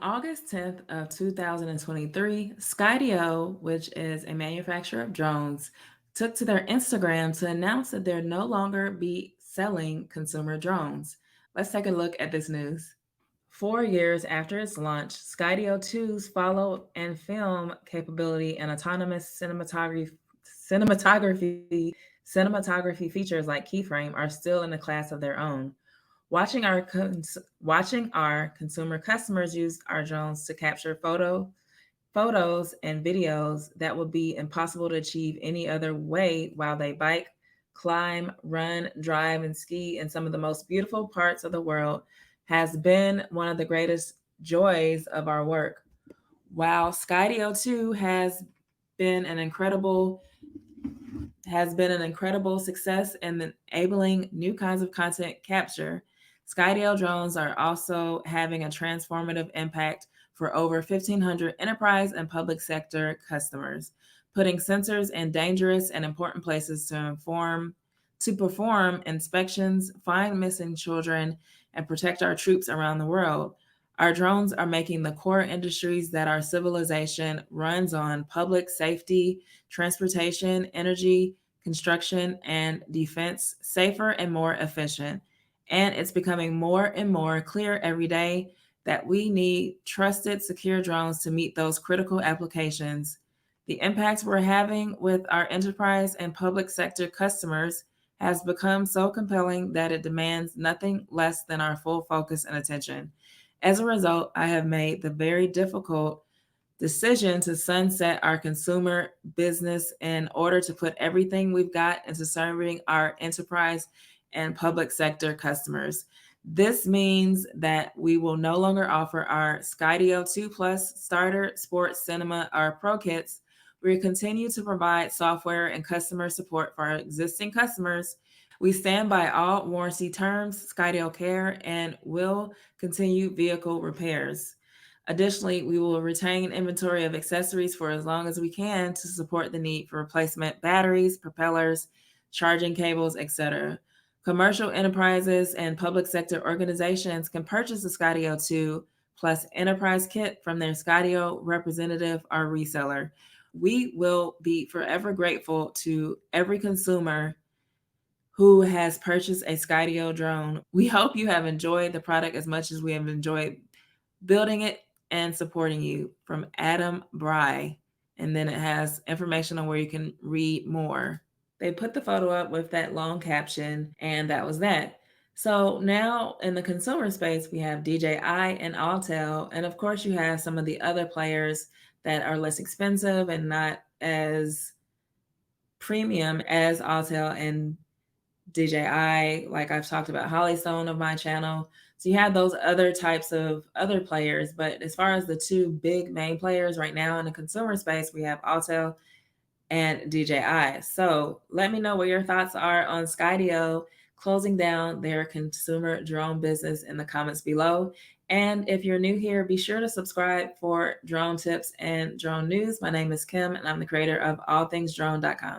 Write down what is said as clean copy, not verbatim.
August 10th of 2023, Skydio, which is a manufacturer of drones, took to their Instagram to announce that they'll no longer be selling consumer drones. Let's take a look at this news. 4 years after its launch, Skydio 2's follow and film capability and autonomous cinematography cinematography features like keyframe are still in a class of their own. Watching our consumer customers use our drones to capture photos and videos that would be impossible to achieve any other way while they bike, climb, run, drive, and ski in some of the most beautiful parts of the world has been one of the greatest joys of our work. While Skydio 2 been an incredible has been an incredible success in enabling new kinds of content capture. Skydio drones are also having a transformative impact for over 1,500 enterprise and public sector customers, putting sensors in dangerous and important places to perform inspections, find missing children, and protect our troops around the world. Our drones are making the core industries that our civilization runs on public safety, transportation, energy, construction, and defense safer and more efficient. And it's becoming more and more clear every day that we need trusted, secure drones to meet those critical applications. The impact we're having with our enterprise and public sector customers has become so compelling that it demands nothing less than our full focus and attention. As a result, I have made the very difficult decision to sunset our consumer business in order to put everything we've got into serving our enterprise and public sector customers. This means that we will no longer offer our Skydio 2 Plus Starter Sports Cinema or Pro Kits. We continue to provide software and customer support for our existing customers. We stand by all warranty terms, Skydio Care, and will continue vehicle repairs. Additionally, we will retain inventory of accessories for as long as we can to support the need for replacement batteries, propellers, charging cables, etc. Commercial enterprises and public sector organizations can purchase the Skydio 2 plus enterprise kit from their Skydio representative or reseller. We will be forever grateful to every consumer who has purchased a Skydio drone. We hope you have enjoyed the product as much as we have enjoyed building it and supporting you. From Adam Bry. And then it has information on where you can read more. They put the photo up with that long caption, and that was that. So now in the consumer space, we have DJI and Autel, and of course, you have some of the other players that are less expensive and not as premium as Autel and DJI, like I've talked about Hollystone of my channel. So you have those other types of other players, but as far as the two big main players right now in the consumer space, we have Autel and DJI. So let me know what your thoughts are on Skydio closing down their consumer drone business in the comments below. And if you're new here, be sure to subscribe for drone tips and drone news. My name is Kim, and I'm the creator of allthingsdrone.com.